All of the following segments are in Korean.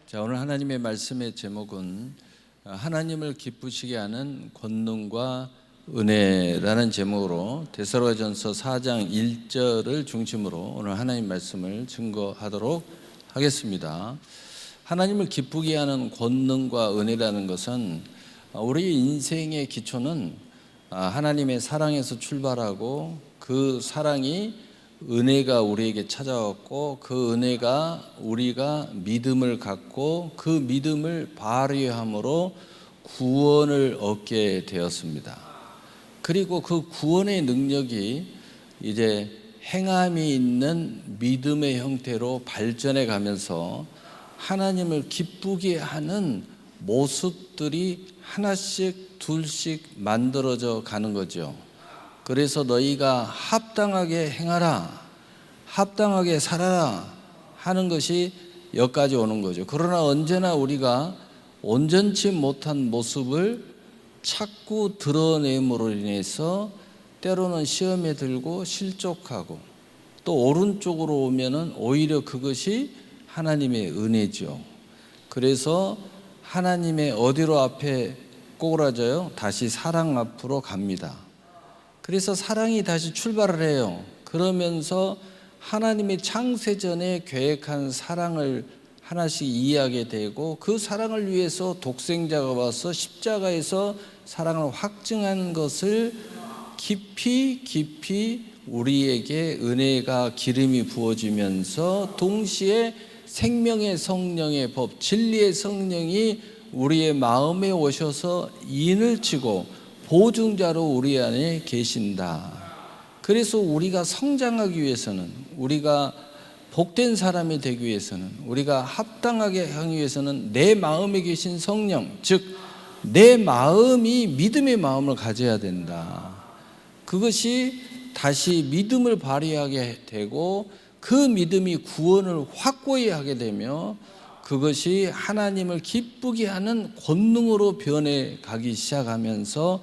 자, 오늘 하나님의 말씀의 제목은 하나님을 기쁘시게 하는 권능과 은혜라는 제목으로 데살로니가전서 4장 1절을 중심으로 오늘 하나님 말씀을 증거하도록 하겠습니다. 하나님을 기쁘게 하는 권능과 은혜라는 것은 우리 인생의 기초는 하나님의 사랑에서 출발하고 그 사랑이 은혜가 우리에게 찾아왔고 그 은혜가 우리가 믿음을 갖고 그 믿음을 발휘함으로 구원을 얻게 되었습니다. 그리고 그 구원의 능력이 이제 행함이 있는 믿음의 형태로 발전해 가면서 하나님을 기쁘게 하는 모습들이 하나씩 둘씩 만들어져 가는 거죠. 그래서 너희가 합당하게 행하라, 합당하게 살아라 하는 것이 여기까지 오는 거죠. 그러나 언제나 우리가 온전치 못한 모습을 자꾸 드러냄으로 인해서 때로는 시험에 들고 실족하고 또 오른쪽으로 오면은 오히려 그것이 하나님의 은혜죠. 그래서 하나님의 어디로 앞에 꼬그라져요? 다시 사랑 앞으로 갑니다. 그래서 사랑이 다시 출발을 해요. 그러면서 하나님의 창세전에 계획한 사랑을 하나씩 이해하게 되고 그 사랑을 위해서 독생자가 와서 십자가에서 사랑을 확증한 것을 깊이 우리에게 은혜가 기름이 부어지면서 동시에 생명의 성령의 법, 진리의 성령이 우리의 마음에 오셔서 인을 치고 보증자로 우리 안에 계신다. 그래서 우리가 성장하기 위해서는, 우리가 복된 사람이 되기 위해서는, 우리가 합당하게 하기 위해서는 내 마음에 계신 성령, 즉 내 마음이 믿음의 마음을 가져야 된다. 그것이 다시 믿음을 발휘하게 되고 그 믿음이 구원을 확고히 하게 되며 그것이 하나님을 기쁘게 하는 권능으로 변해가기 시작하면서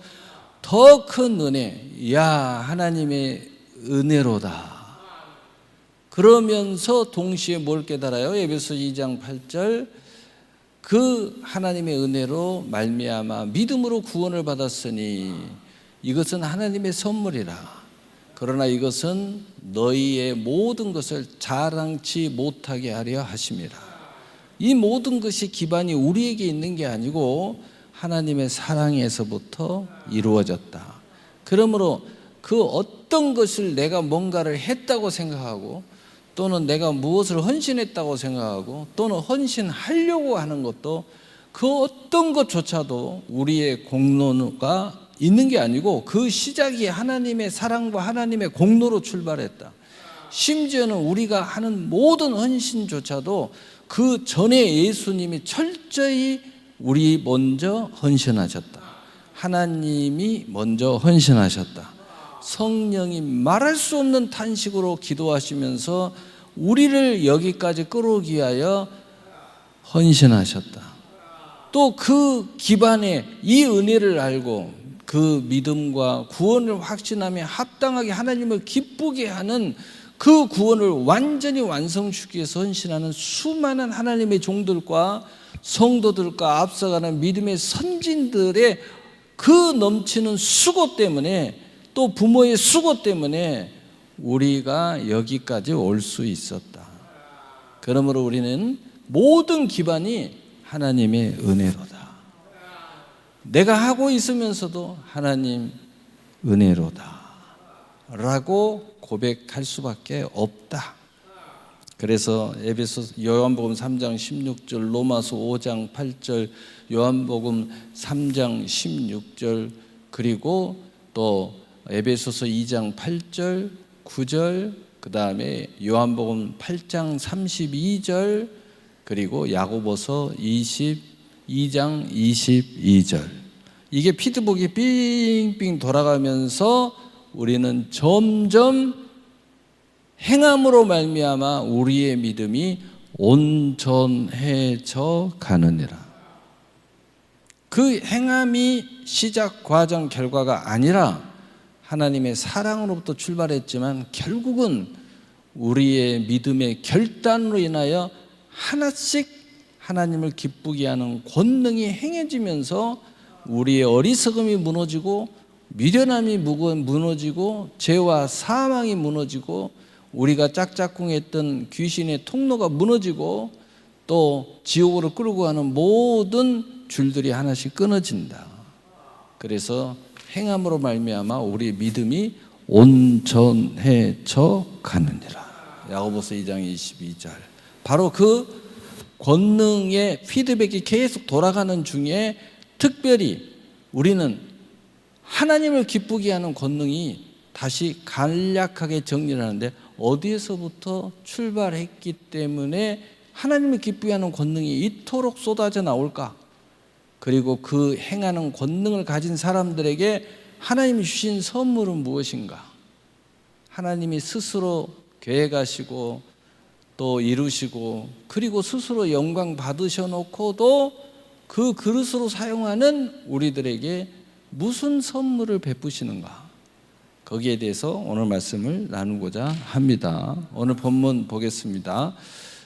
더 큰 은혜, 하나님의 은혜로다. 그러면서 동시에 뭘 깨달아요? 에베소 2장 8절 그 하나님의 은혜로 말미암아 믿음으로 구원을 받았으니 이것은 하나님의 선물이라. 그러나 이것은 너희의 모든 것을 자랑치 못하게 하려 하심이라. 이 모든 것이 기반이 우리에게 있는 게 아니고 하나님의 사랑에서부터 이루어졌다. 그러므로 그 어떤 것을 내가 뭔가를 했다고 생각하고 또는 내가 무엇을 헌신했다고 생각하고 또는 헌신하려고 하는 것도 그 어떤 것조차도 우리의 공로가 있는 게 아니고 그 시작이 하나님의 사랑과 하나님의 공로로 출발했다. 심지어는 우리가 하는 모든 헌신조차도 그 전에 예수님이 철저히 우리 먼저 헌신하셨다. 하나님이 먼저 헌신하셨다. 성령이 말할 수 없는 탄식으로 기도하시면서 우리를 여기까지 끌어오기 위하여 헌신하셨다. 또 그 기반에 이 은혜를 알고 그 믿음과 구원을 확신하며 합당하게 하나님을 기쁘게 하는 그 구원을 완전히 완성시키기 위해서 헌신하는 수많은 하나님의 종들과 성도들과 앞서가는 믿음의 선진들의 그 넘치는 수고 때문에 또 부모의 수고 때문에 우리가 여기까지 올 수 있었다. 그러므로 우리는 모든 기반이 하나님의 은혜로다. 내가 하고 있으면서도 하나님 은혜로다 라고 고백할 수밖에 없다. 그래서 요한복음 3장 16절, 로마서 5장 8절, 요한복음 3장 16절, 그리고 또 에베소서 2장 8절, 9절, 그 다음에 요한복음 8장 32절, 그리고 야고보서 22장 22절. 이게 피드백이 빙빙 돌아가면서 우리는 점점 행함으로 말미암아 우리의 믿음이 온전해져 가느니라. 그 행함이 시작, 과정, 결과가 아니라 하나님의 사랑으로부터 출발했지만 결국은 우리의 믿음의 결단으로 인하여 하나씩 하나님을 기쁘게 하는 권능이 행해지면서 우리의 어리석음이 무너지고 미련함이 무너지고 죄와 사망이 무너지고 우리가 짝짝꿍했던 귀신의 통로가 무너지고 또 지옥으로 끌고 가는 모든 줄들이 하나씩 끊어진다. 그래서 행함으로 말미암아 우리의 믿음이 온전해져 가느니라. 야고보서 2장 22절. 바로 그 권능의 피드백이 계속 돌아가는 중에 특별히 우리는 하나님을 기쁘게 하는 권능이 다시 간략하게 정리를 하는데 어디에서부터 출발했기 때문에 하나님을 기쁘게 하는 권능이 이토록 쏟아져 나올까? 그리고 그 행하는 권능을 가진 사람들에게 하나님이 주신 선물은 무엇인가? 하나님이 스스로 계획하시고 또 이루시고 그리고 스스로 영광 받으셔 놓고도 그 그릇으로 사용하는 우리들에게 무슨 선물을 베푸시는가? 거기에 대해서 오늘 말씀을 나누고자 합니다. 오늘 본문 보겠습니다.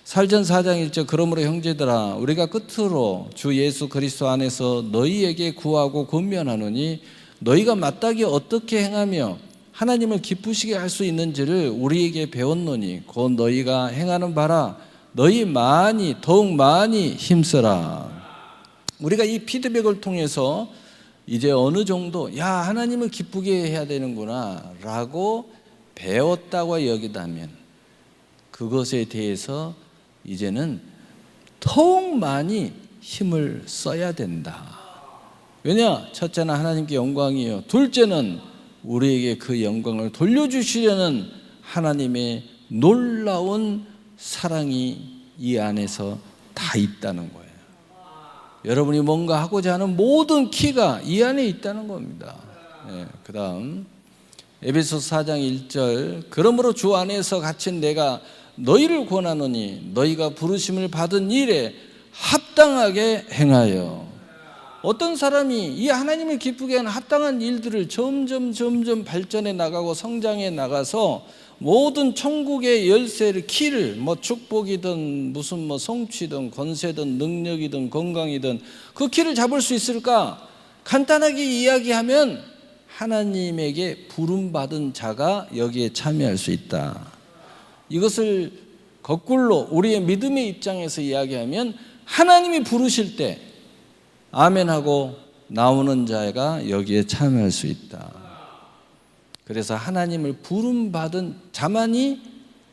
살전 4장 1절. 그러므로 형제들아 우리가 끝으로 주 예수 그리스도 안에서 너희에게 구하고 권면하노니 너희가 마땅히 어떻게 행하며 하나님을 기쁘시게 할 수 있는지를 우리에게 배웠노니 곧 너희가 행하는 바라 너희 더욱 많이 힘쓰라. 우리가 이 피드백을 통해서 이제 어느 정도 하나님을 기쁘게 해야 되는구나 라고 배웠다고 여기다면 그것에 대해서 이제는 더욱 많이 힘을 써야 된다. 왜냐? 첫째는 하나님께 영광이요, 둘째는 우리에게 그 영광을 돌려주시려는 하나님의 놀라운 사랑이 이 안에서 다 있다는 거예요. 여러분이 뭔가 하고자 하는 모든 키가 이 안에 있다는 겁니다. 그 다음 에베소서 4장 1절. 그러므로 주 안에서 갇힌 내가 너희를 권하노니 너희가 부르심을 받은 일에 합당하게 행하여. 어떤 사람이 이 하나님을 기쁘게 하는 합당한 일들을 점점 발전해 나가고 성장해 나가서 모든 천국의 열쇠를 키를 축복이든 무슨 성취든 권세든 능력이든 건강이든 그 키를 잡을 수 있을까? 간단하게 이야기하면 하나님에게 부름받은 자가 여기에 참여할 수 있다. 이것을 거꾸로 우리의 믿음의 입장에서 이야기하면 하나님이 부르실 때 아멘하고 나오는 자가 여기에 참여할 수 있다. 그래서 하나님을 부름받은 자만이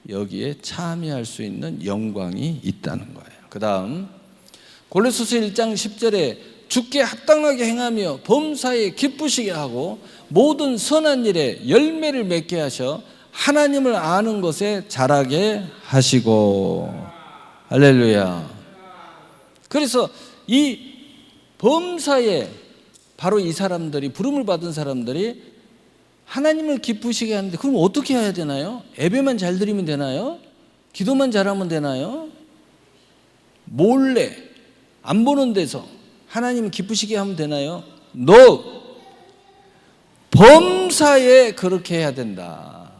여기에 참여할 수 있는 영광이 있다는 거예요. 그 다음 골로새서 1장 10절에 주께 합당하게 행하며 범사에 기쁘시게 하고 모든 선한 일에 열매를 맺게 하셔 하나님을 아는 것에 자라게 하시고. 할렐루야. 그래서 이 범사에 바로 이 사람들이 부름을 받은 사람들이 하나님을 기쁘시게 하는데 그럼 어떻게 해야 되나요? 예배만 잘 드리면 되나요? 기도만 잘하면 되나요? 몰래 안 보는 데서 하나님을 기쁘시게 하면 되나요? No. 범사에 그렇게 해야 된다.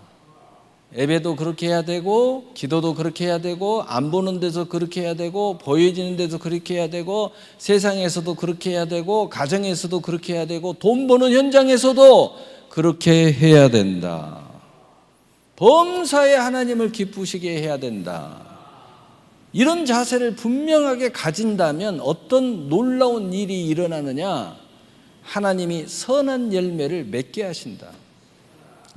예배도 그렇게 해야 되고 기도도 그렇게 해야 되고 안 보는 데서 그렇게 해야 되고 보여지는 데서 그렇게 해야 되고 세상에서도 그렇게 해야 되고 가정에서도 그렇게 해야 되고 돈 버는 현장에서도 그렇게 해야 된다. 범사에 하나님을 기쁘시게 해야 된다. 이런 자세를 분명하게 가진다면 어떤 놀라운 일이 일어나느냐? 하나님이 선한 열매를 맺게 하신다.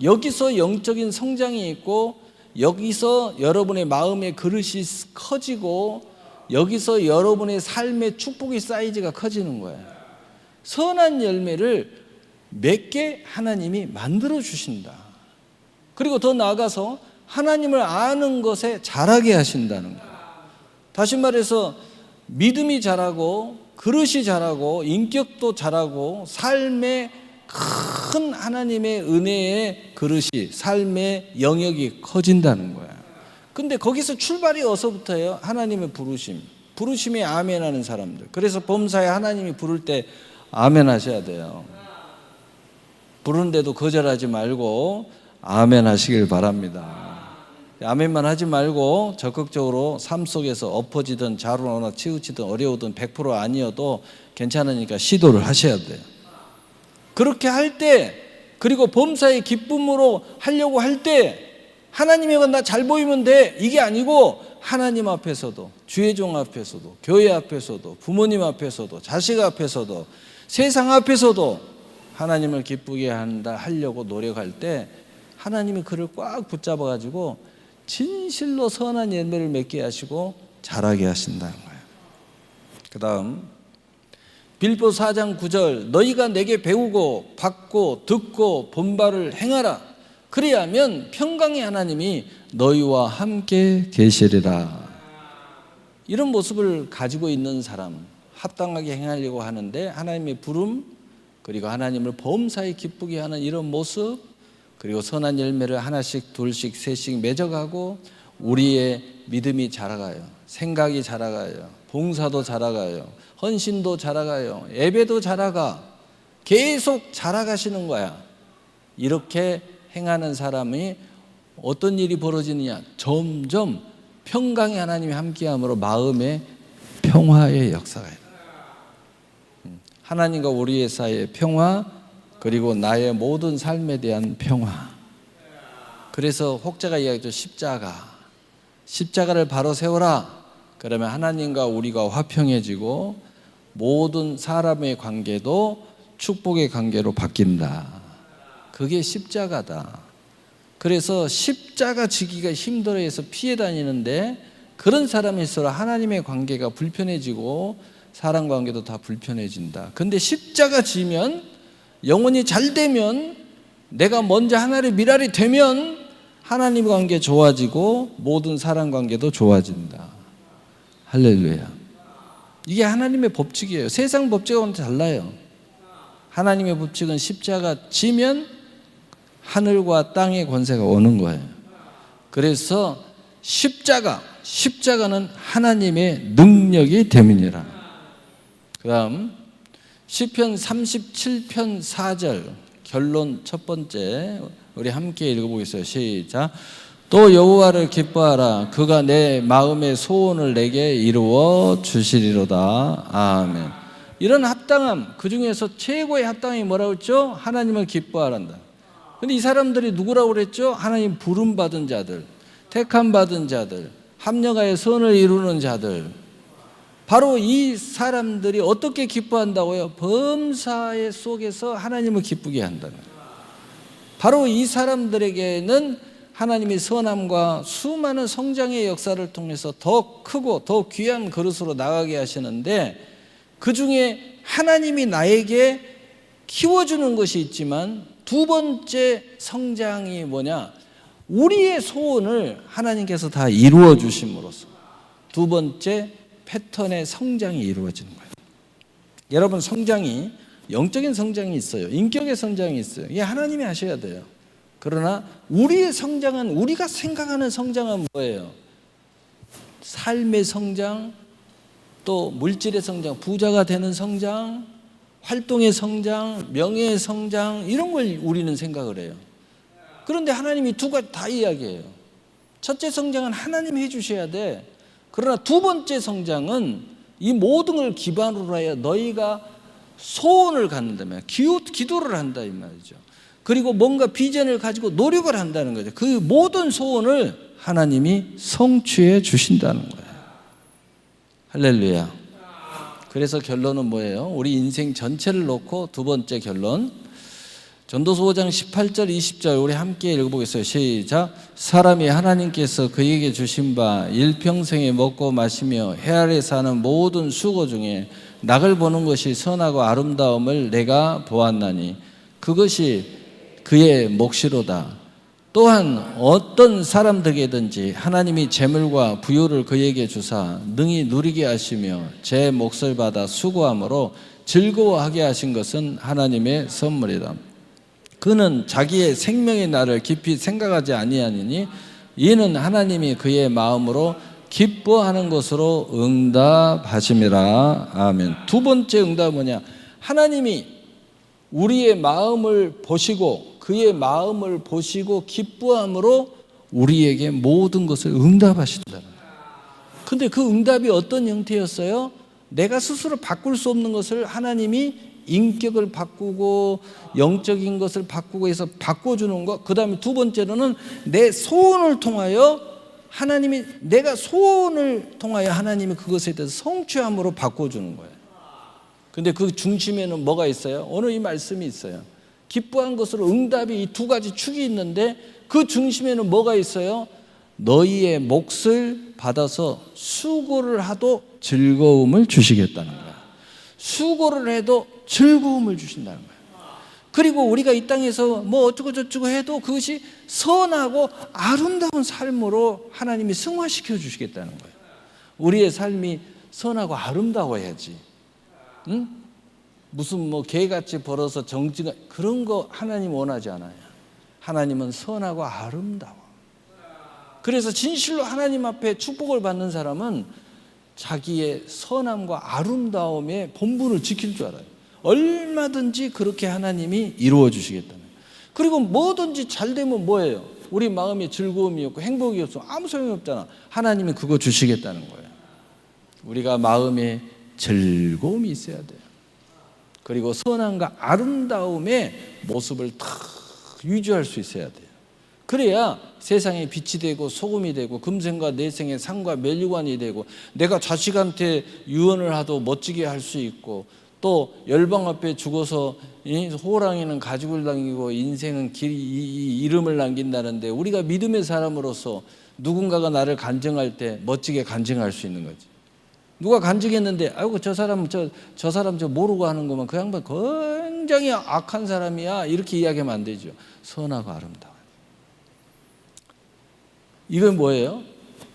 여기서 영적인 성장이 있고 여기서 여러분의 마음의 그릇이 커지고 여기서 여러분의 삶의 축복의 사이즈가 커지는 거예요. 선한 열매를 맺게 하나님이 만들어 주신다. 그리고 더 나아가서 하나님을 아는 것에 자라게 하신다는 거예요. 다시 말해서 믿음이 자라고 그릇이 자라고 인격도 자라고 삶의 큰 하나님의 은혜의 그릇이 삶의 영역이 커진다는 거야. 근데 거기서 출발이 어디서부터예요? 하나님의 부르심에 아멘하는 사람들. 그래서 범사에 하나님이 부를 때 아멘하셔야 돼요. 부르는데도 거절하지 말고 아멘하시길 바랍니다. 아멘만 하지 말고 적극적으로 삶 속에서 엎어지든 자루나 치우치든 어려우든 100% 아니어도 괜찮으니까 시도를 하셔야 돼요. 그렇게 할 때, 그리고 범사의 기쁨으로 하려고 할 때 하나님이 나 잘 보이면 돼, 이게 아니고 하나님 앞에서도, 주의 종 앞에서도, 교회 앞에서도, 부모님 앞에서도, 자식 앞에서도, 세상 앞에서도 하나님을 기쁘게 하려고 노력할 때 하나님이 그를 꽉 붙잡아 가지고 진실로 선한 열매를 맺게 하시고 자라게 하신다는 거예요. 그 다음 빌보 4장 9절, 너희가 내게 배우고 받고 듣고 본 바를 행하라. 그리하면 평강의 하나님이 너희와 함께 계시리라. 이런 모습을 가지고 있는 사람, 합당하게 행하려고 하는데 하나님의 부름, 그리고 하나님을 범사에 기쁘게 하는 이런 모습, 그리고 선한 열매를 하나씩 둘씩 셋씩 맺어가고 우리의 믿음이 자라가요. 생각이 자라가요. 봉사도 자라가요. 헌신도 자라가요. 예배도 자라가. 계속 자라가시는 거야. 이렇게 행하는 사람이 어떤 일이 벌어지느냐, 점점 평강의 하나님이 함께함으로 마음의 평화의 역사가 일어나요. 하나님과 우리의 사이의 평화, 그리고 나의 모든 삶에 대한 평화. 그래서 혹자가 이야기했죠. 십자가를 바로 세워라. 그러면 하나님과 우리가 화평해지고 모든 사람의 관계도 축복의 관계로 바뀐다. 그게 십자가다. 그래서 십자가 지기가 힘들어해서 피해 다니는데 그런 사람일수록 하나님의 관계가 불편해지고 사람 관계도 다 불편해진다. 근데 십자가 지면, 영혼이 잘 되면, 내가 먼저 하나님의 미랄이 되면 하나님의 관계 좋아지고 모든 사람 관계도 좋아진다. 할렐루야. 이게 하나님의 법칙이에요. 세상 법칙하고는 달라요. 하나님의 법칙은 십자가 지면 하늘과 땅의 권세가 오는 거예요. 그래서 십자가는 하나님의 능력이 됨이니라. 그 다음 시편 37편 4절 결론 첫 번째 우리 함께 읽어보겠어요. 시작. 또 여호와를 기뻐하라. 그가 내 마음의 소원을 내게 이루어 주시리로다. 아멘. 이런 합당함, 그 중에서 최고의 합당함이 뭐라고 했죠? 하나님을 기뻐하란다. 근데 이 사람들이 누구라고 그랬죠? 하나님 부름받은 자들, 택함받은 자들, 합력하여 선을 이루는 자들. 바로 이 사람들이 어떻게 기뻐한다고요? 범사의 속에서 하나님을 기쁘게 한다는 거예요. 바로 이 사람들에게는 하나님이 선함과 수많은 성장의 역사를 통해서 더 크고 더 귀한 그릇으로 나가게 하시는데, 그 중에 하나님이 나에게 키워주는 것이 있지만 두 번째 성장이 뭐냐? 우리의 소원을 하나님께서 다 이루어 주심으로써 두 번째 패턴의 성장이 이루어지는 거예요. 여러분, 성장이 영적인 성장이 있어요. 인격의 성장이 있어요. 이게 하나님이 하셔야 돼요. 그러나 우리의 성장은, 우리가 생각하는 성장은 뭐예요? 삶의 성장, 또 물질의 성장, 부자가 되는 성장, 활동의 성장, 명예의 성장, 이런 걸 우리는 생각을 해요. 그런데 하나님이 두 가지 다 이야기해요. 첫째 성장은 하나님이 해주셔야 돼. 그러나 두 번째 성장은 이 모든 걸 기반으로 하여 너희가 소원을 갖는다면, 기도를 한다 이 말이죠. 그리고 뭔가 비전을 가지고 노력을 한다는 거죠. 그 모든 소원을 하나님이 성취해 주신다는 거예요. 할렐루야. 그래서 결론은 뭐예요? 우리 인생 전체를 놓고 두 번째 결론, 전도서 5장 18절 20절 우리 함께 읽어보겠어요. 시작. 사람이 하나님께서 그에게 주신 바 일평생에 먹고 마시며 해 아래 사는 모든 수고 중에 낙을 보는 것이 선하고 아름다움을 내가 보았나니 그것이 그의 몫이로다. 또한 어떤 사람들에게든지 하나님이 재물과 부요를 그에게 주사 능히 누리게 하시며 제 몫을 받아 수고함으로 즐거워하게 하신 것은 하나님의 선물이다. 그는 자기의 생명의 날을 깊이 생각하지 아니하느니 이는 하나님이 그의 마음으로 기뻐하는 것으로 응답하심이라. 아멘. 두 번째 응답은 뭐냐? 하나님이 우리의 마음을 보시고 그의 마음을 보시고 기뻐함으로 우리에게 모든 것을 응답하신다는 거예요. 근데 그 응답이 어떤 형태였어요? 내가 스스로 바꿀 수 없는 것을 하나님이 인격을 바꾸고 영적인 것을 바꾸고 해서 바꿔주는 것. 그 다음에 두 번째로는 내 소원을 통하여 하나님이, 내가 소원을 통하여 하나님이 그것에 대해서 성취함으로 바꿔주는 거예요. 근데 그 중심에는 뭐가 있어요? 오늘 이 말씀이 있어요. 기뻐한 것으로 응답이 이 두 가지 축이 있는데 그 중심에는 뭐가 있어요? 너희의 몫을 받아서 수고를 하도 즐거움을 주시겠다는 거야. 수고를 해도 즐거움을 주신다는 거야. 그리고 우리가 이 땅에서 뭐 어쩌고 저쩌고 해도 그것이 선하고 아름다운 삶으로 하나님이 승화시켜 주시겠다는 거예요. 우리의 삶이 선하고 아름다워야지. 응? 무슨 뭐 개같이 벌어서 정지가, 그런 거 하나님 원하지 않아요. 하나님은 선하고 아름다워. 그래서 진실로 하나님 앞에 축복을 받는 사람은 자기의 선함과 아름다움의 본분을 지킬 줄 알아요. 얼마든지 그렇게 하나님이 이루어 주시겠다는 거예요. 그리고 뭐든지 잘 되면 뭐예요? 우리 마음에 즐거움이 없고 행복이 없어 아무 소용이 없잖아. 하나님이 그거 주시겠다는 거예요. 우리가 마음에 즐거움이 있어야 돼요. 그리고 선함과 아름다움의 모습을 탁 유지할 수 있어야 돼요. 그래야 세상에 빛이 되고 소금이 되고 금생과 내생의 상과 멸류관이 되고 내가 자식한테 유언을 하도 멋지게 할 수 있고 또 열방 앞에 죽어서 호랑이는 가죽을 남기고 인생은 이름을 남긴다는데 우리가 믿음의 사람으로서 누군가가 나를 간증할 때 멋지게 간증할 수 있는 거지. 누가 간증했는데 아이고 저 사람 저 모르고 하는 거면 그 양반 굉장히 악한 사람이야 이렇게 이야기하면 안 되죠. 선하고 아름다워. 이건 뭐예요?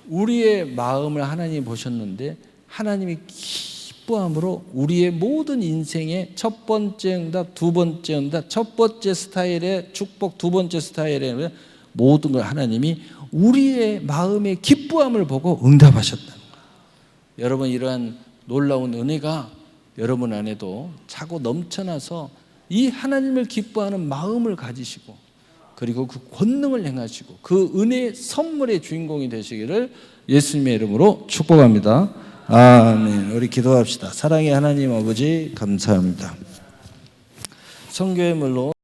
우리의 마음을 하나님이 보셨는데 하나님이 기뻐함으로 우리의 모든 인생의 첫 번째 응답, 두 번째 응답, 첫 번째 스타일의 축복, 두 번째 스타일의 모든 걸 하나님이 우리의 마음의 기뻐함을 보고 응답하셨다는 거예요. 여러분 이러한 놀라운 은혜가 여러분 안에도 차고 넘쳐나서 이 하나님을 기뻐하는 마음을 가지시고 그리고 그 권능을 행하시고 그 은혜의 선물의 주인공이 되시기를 예수님의 이름으로 축복합니다. 아멘. 우리 기도합시다. 사랑의 하나님 아버지 감사합니다. 성교의 물로